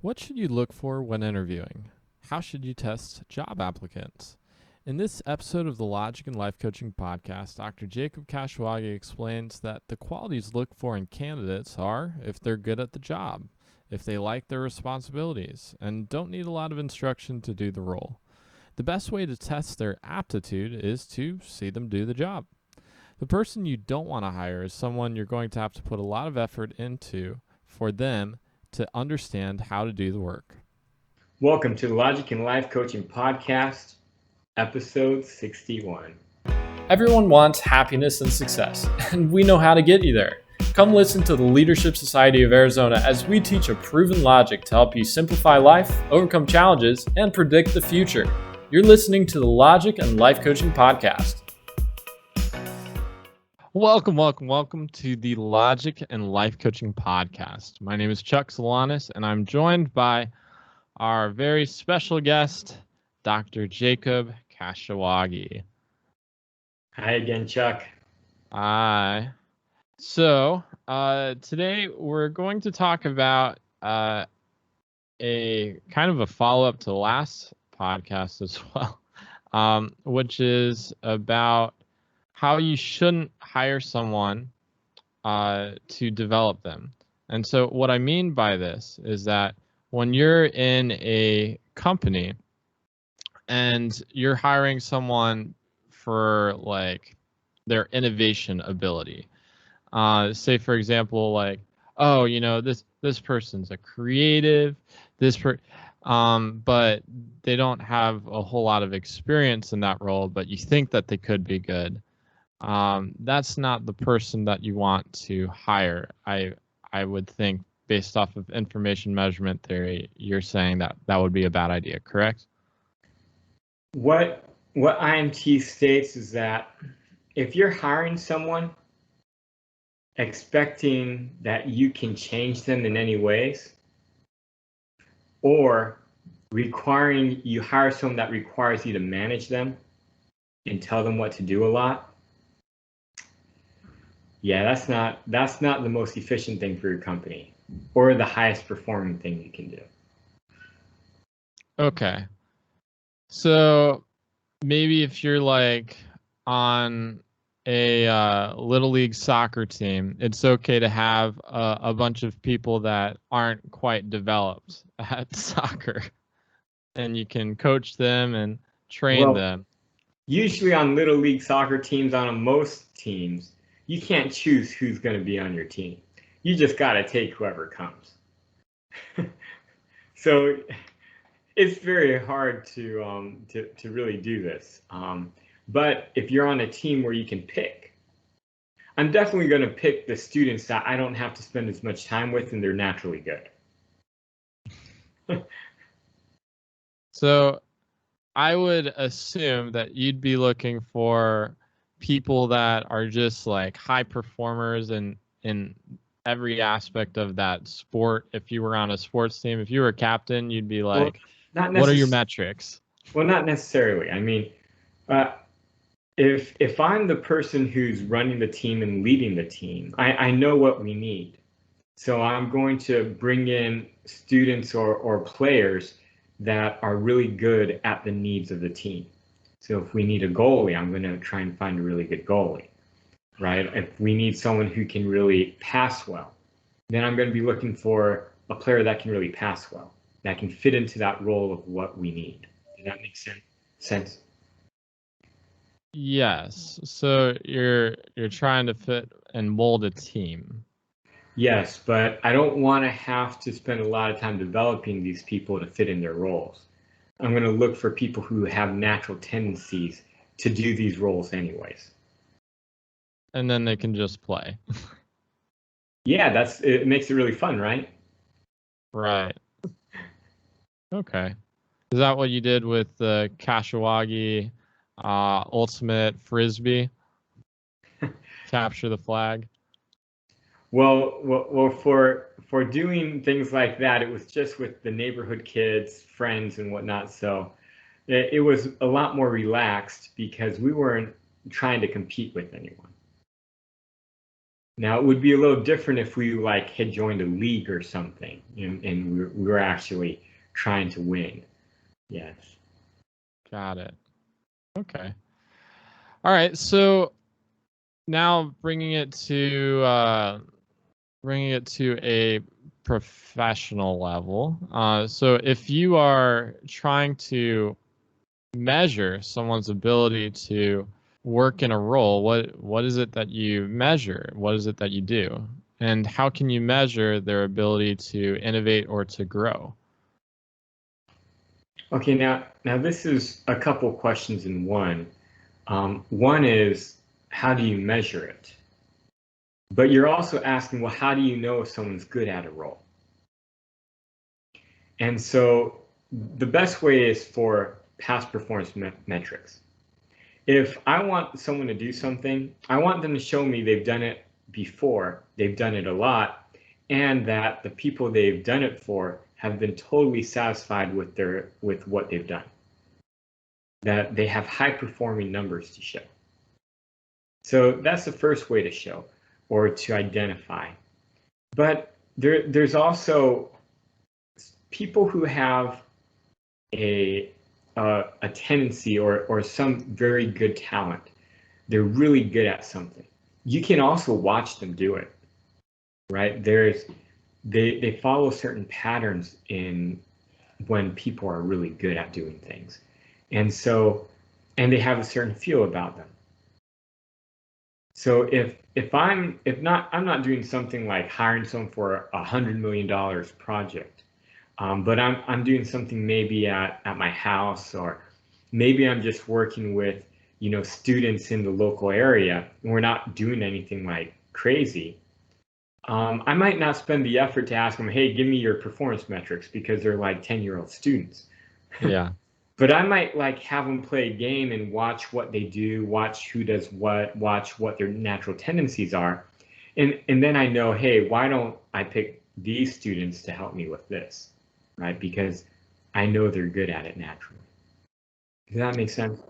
What should you look for when interviewing? How should you test job applicants? In this episode of the Logic and Life Coaching Podcast, Dr. Jacob Kashiwagi explains that the qualities looked for in candidates are if they're good at the job, if they like their responsibilities, and don't need a lot of instruction to do the role. The best way to test their aptitude is to see them do the job. The person you don't want to hire is someone you're going to have to put a lot of effort into for them to understand how to do the work. Welcome to the Logic and Life Coaching Podcast, episode 61. Everyone wants happiness and success, and we know how to get you there. Come listen to the Leadership Society of Arizona as we teach a proven logic to help you simplify life, overcome challenges, and predict the future. You're listening to the Logic and Life Coaching Podcast. Welcome to the Logic and Life Coaching Podcast. My name is Chuck Solanas, and I'm joined by our very special guest, Dr. Jacob Kashiwagi. Hi again, Chuck. Hi. So, today we're going to talk about a kind of a follow-up to the last podcast as well, which is about how you shouldn't hire someone to develop them. And so what I mean by this is that when you're in a company and you're hiring someone for like their innovation ability, say for example, like, oh, you know, this person's a creative, but they don't have a whole lot of experience in that role, but you think that they could be good. That's not the person that you want to hire. I would think, based off of information measurement theory, you're saying that that would be a bad idea, correct? What IMT states is that if you're hiring someone expecting that you can change them in any ways, or requiring you hire someone that requires you to manage them and tell them what to do a lot, yeah, that's not the most efficient thing for your company or the highest performing thing you can do. Okay. So maybe if you're like on a little league soccer team, it's okay to have a bunch of people that aren't quite developed at soccer, and you can coach them and train them. Usually on little league soccer teams, on most teams, you can't choose who's going to be on your team. You just got to take whoever comes. So it's very hard to really do this. But if you're on a team where you can pick, I'm definitely going to pick the students that I don't have to spend as much time with and they're naturally good. So I would assume that you'd be looking for people that are just like high performers in every aspect of that sport. If you were on a sports team, if you were a captain, you'd be like, what are your metrics? Well, not necessarily. I mean, if I'm the person who's running the team and leading the team, I know what we need. So I'm going to bring in students or players that are really good at the needs of the team. So if we need a goalie, I'm going to try and find a really good goalie, right? If we need someone who can really pass well, then I'm going to be looking for a player that can really pass well, that can fit into that role of what we need. Does that make sense? Yes. So you're trying to fit and mold a team. Yes, but I don't want to have to spend a lot of time developing these people to fit in their roles. I'm going to look for people who have natural tendencies to do these roles anyways. And then they can just play. Yeah, it makes it really fun, right? Right. Okay. Is that what you did with the Kashiwagi Ultimate Frisbee? Capture the flag? Well, for doing things like that, it was just with the neighborhood kids, friends, and whatnot. So it was a lot more relaxed because we weren't trying to compete with anyone. Now, it would be a little different if we like had joined a league or something, and we were actually trying to win. Yes. Got it. Okay. All right. So now bringing it to a professional level. So if you are trying to measure someone's ability to work in a role, what is it that you measure? What is it that you do? And how can you measure their ability to innovate or to grow? Okay, now this is a couple questions in one. One is, how do you measure it? But you're also asking, well, how do you know if someone's good at a role? And so the best way is for past performance metrics. If I want someone to do something, I want them to show me they've done it before, they've done it a lot, and that the people they've done it for have been totally satisfied with what they've done. That they have high performing numbers to show. So that's the first way to show or to identify. But there's also people who have a tendency or some very good talent. They're really good at something. You can also watch them do it, right? They follow certain patterns in when people are really good at doing things. And they have a certain feel about them. So I'm not doing something like hiring someone for $100 million project, but I'm doing something maybe at my house, or maybe I'm just working with students in the local area, and we're not doing anything like crazy. I might not spend the effort to ask them, hey, give me your performance metrics, because they're like 10-year-old students. Yeah. But I might like have them play a game and watch what they do, watch who does what, watch what their natural tendencies are. And then I know, hey, why don't I pick these students to help me with this, right? Because I know they're good at it naturally. Does that make sense?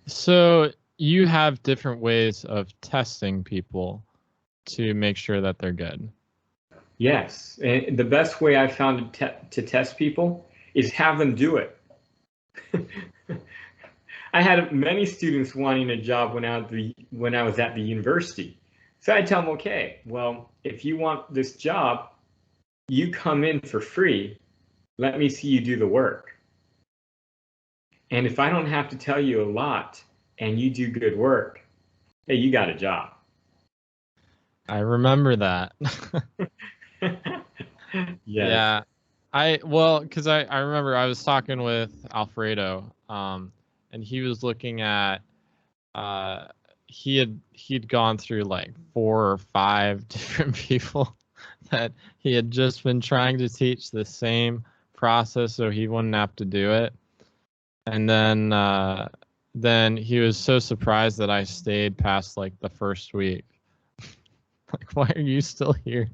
So you have different ways of testing people to make sure that they're good. Yes. And the best way I've found to test people is have them do it. I had many students wanting a job when I was at the university. So I tell them, okay, well, if you want this job, you come in for free. Let me see you do the work. And if I don't have to tell you a lot and you do good work, hey, you got a job. I remember that. Yes. Yeah. Because I remember I was talking with Alfredo, and he was looking at, he'd gone through like 4 or 5 different people that he had just been trying to teach the same process so he wouldn't have to do it. And then he was so surprised that I stayed past like the first week. Like, why are you still here?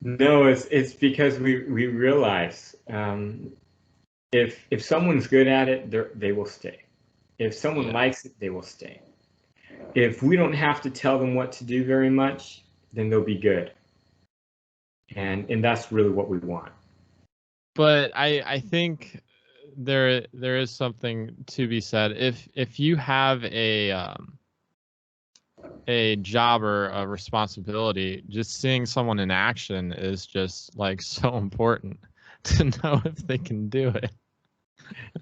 No, it's because we realize if someone's good at it, they will stay. If someone likes it, they will stay. If we don't have to tell them what to do very much, then they'll be good. And that's really what we want. But I think there is something to be said. If you have a job or a responsibility, just seeing someone in action is just like so important to know if they can do it.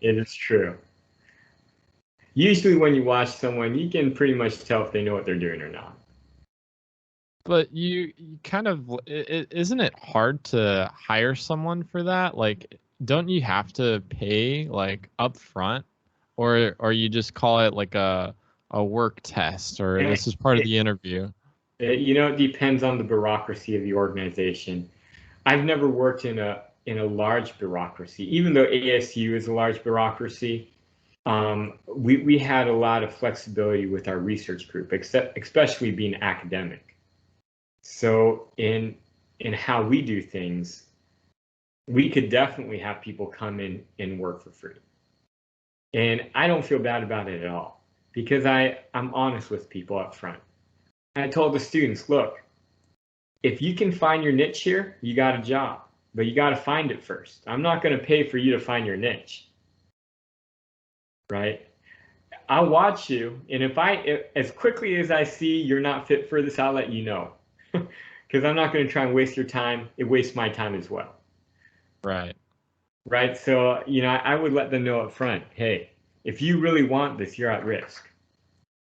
It is true. Usually when you watch someone, you can pretty much tell if they know what they're doing or not. But you kind of, isn't it hard to hire someone for that? Like, don't you have to pay like up front, or you just call it like a work test, or this is part of the interview? It depends on the bureaucracy of the organization. I've never worked in a large bureaucracy, even though ASU is a large bureaucracy. We had a lot of flexibility with our research group, especially being academic. So in how we do things, we could definitely have people come in and work for free. And I don't feel bad about it at all. because I'm honest with people up front. I told the students, look, if you can find your niche here, you got a job, but you got to find it first. I'm not going to pay for you to find your niche, right? I'll watch you, and if as quickly as I see you're not fit for this, I'll let you know, because I'm not going to try and waste your time. It wastes my time as well. Right. Right. So, I would let them know up front, hey, if you really want this, you're at risk.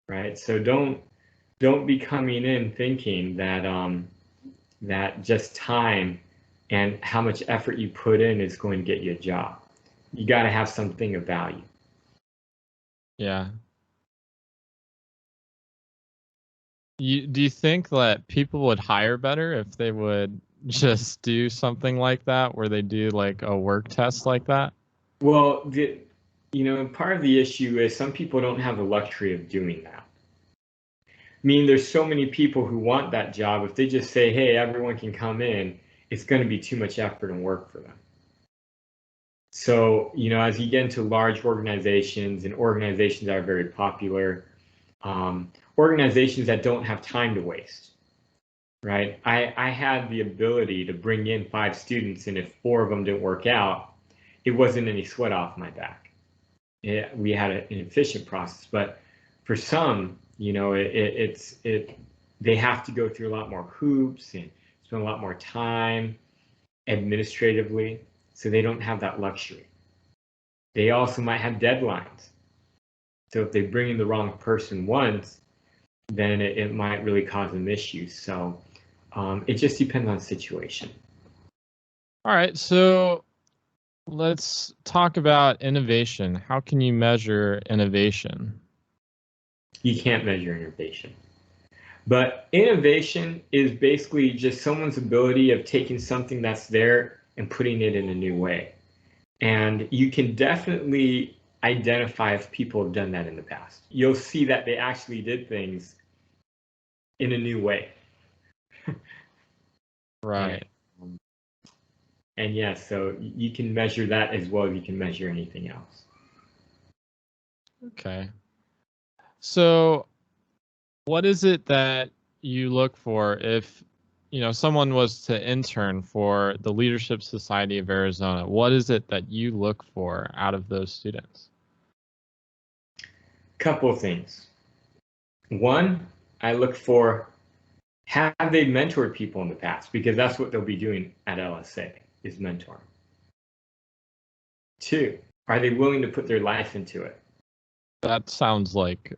Right. So don't be coming in thinking that just time and how much effort you put in is going to get you a job. You got to have something of value. Yeah. Do you think that people would hire better if they would just do something like that, where they do like a work test like that? Well, part of the issue is some people don't have the luxury of doing that. I mean, there's so many people who want that job. If they just say, hey, everyone can come in, it's going to be too much effort and work for them. So, as you get into large organizations and organizations that are very popular, organizations that don't have time to waste, right? I had the ability to bring in 5 students, and if 4 of them didn't work out, it wasn't any sweat off my back. We had an efficient process, but for some, they have to go through a lot more hoops and spend a lot more time administratively, so they don't have that luxury. They also might have deadlines. So if they bring in the wrong person once, then it might really cause them issues. So it just depends on the situation. All right, so let's talk about innovation. How can you measure innovation? You can't measure innovation. But innovation is basically just someone's ability of taking something that's there and putting it in a new way. And you can definitely identify if people have done that in the past. You'll see that they actually did things in a new way. Right. And yeah, so you can measure that as well as you can measure anything else. Okay. So what is it that you look for if someone was to intern for the Leadership Society of Arizona? What is it that you look for out of those students? Couple of things. One, I look for, have they mentored people in the past? Because that's what they'll be doing at LSA, is mentoring. 2, are they willing to put their life into it? That sounds like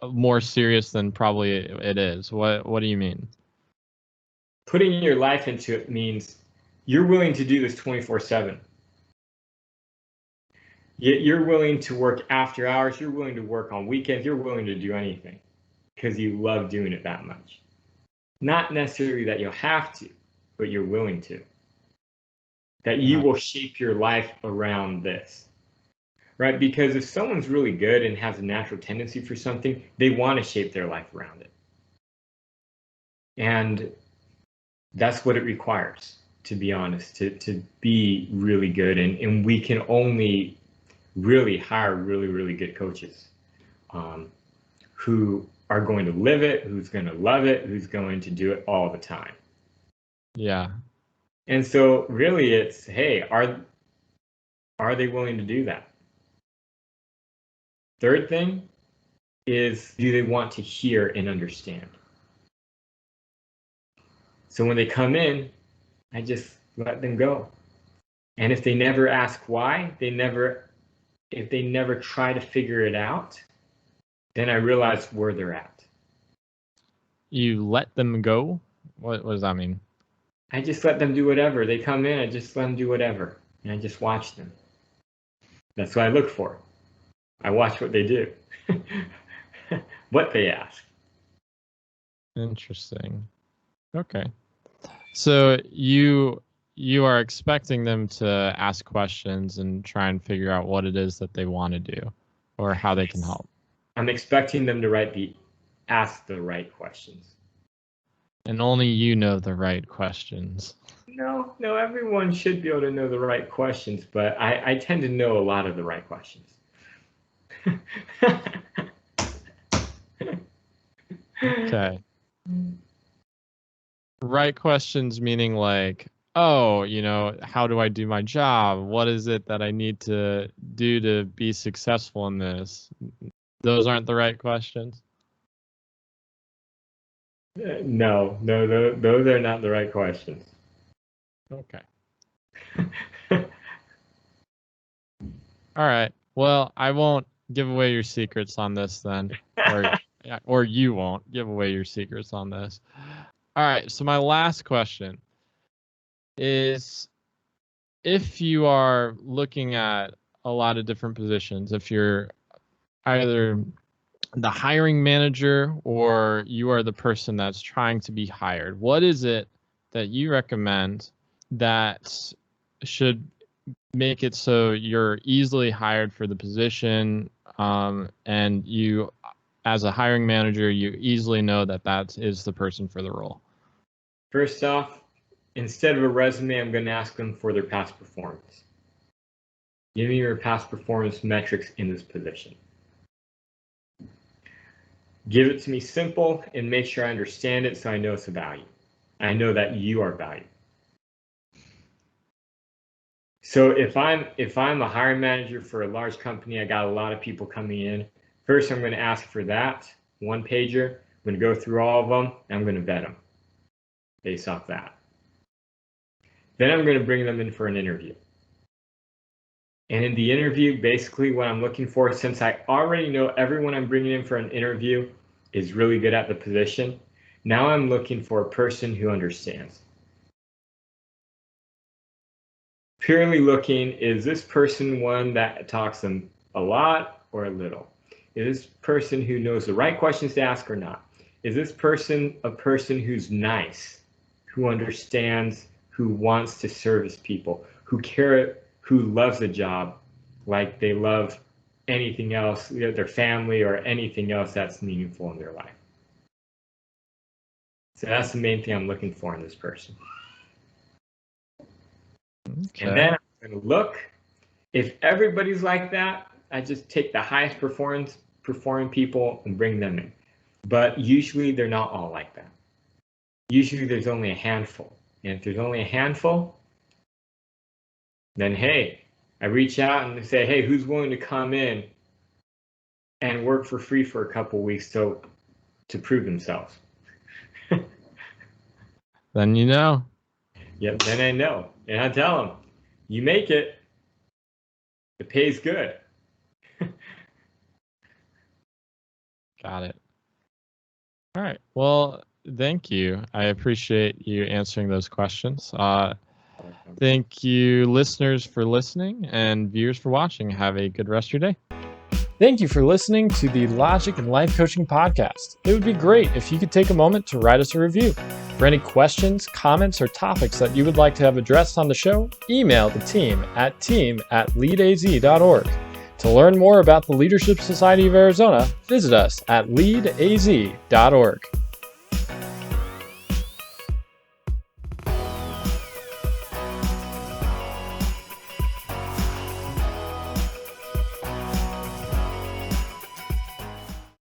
more serious than probably it is. What do you mean? Putting your life into it means you're willing to do this 24/7. You're willing to work after hours. You're willing to work on weekends. You're willing to do anything because you love doing it that much. Not necessarily that you'll have to, but you're willing to. That you will shape your life around this, right? Because if someone's really good and has a natural tendency for something, they want to shape their life around it. And that's what it requires, to be honest, to be really good. And we can only really hire really, really good coaches who are going to live it, who's going to love it, who's going to do it all the time. Yeah. And so really it's, hey, are they willing to do that? Third thing is, do they want to hear and understand? So when they come in, I just let them go. And if they never ask why, if they never try to figure it out, then I realize where they're at. You let them go? What does that mean? I just let them do whatever. They come in, I just let them do whatever. And I just watch them. That's what I look for. I watch what they do, what they ask. Interesting. Okay. So you are expecting them to ask questions and try and figure out what it is that they want to do or how they can help. I'm expecting them to ask the right questions. And only you know the right questions. No, everyone should be able to know the right questions, but I tend to know a lot of the right questions. Okay. Right questions meaning like, oh, how do I do my job? What is it that I need to do to be successful in this? Those aren't the right questions. No, those are not the right questions. Okay. All right. Well, I won't give away your secrets on this then, or you won't give away your secrets on this. All right. So my last question is, if you are looking at a lot of different positions, if you're either the hiring manager or you are the person that's trying to be hired, what is it that you recommend that should make it so you're easily hired for the position, and you, as a hiring manager, you easily know that is the person for the role? First off, instead of a resume, I'm going to ask them for their past performance. Give me your past performance metrics in this position. Give it to me simple and make sure I understand it so I know it's a value. I know that you are valued. So if I'm a hiring manager for a large company, I got a lot of people coming in. First, I'm going to ask for that one pager. I'm going to go through all of them and I'm going to vet them based off that. Then I'm going to bring them in for an interview. And in the interview, basically what I'm looking for, since I already know everyone I'm bringing in for an interview is really good at the position, now I'm looking for a person who understands. Purely looking, is this person one that talks them a lot or a little? Is this person who knows the right questions to ask or not? Is this person a person who's nice, who understands, who wants to service people, who loves the job like they love anything else, their family or anything else that's meaningful in their life? So that's the main thing I'm looking for in this person. Okay. And then I'm going to look. If everybody's like that, I just take the highest performing people and bring them in. But usually they're not all like that. Usually there's only a handful. And if there's only a handful, then hey, I reach out and say, hey, who's willing to come in and work for free for a couple weeks to prove themselves? Then you know. Yep, then I know. And I tell them, you make it, the pay's good. Got it. All right. Well, thank you. I appreciate you answering those questions. Thank you, listeners, for listening, and viewers for watching. Have a good rest of your day. Thank you for listening to the Logic and Life Coaching Podcast. It would be great if you could take a moment to write us a review. For any questions, comments, or topics that you would like to have addressed on the show, email the team at team@leadaz.org. To learn more about the Leadership Society of Arizona, visit us at leadaz.org.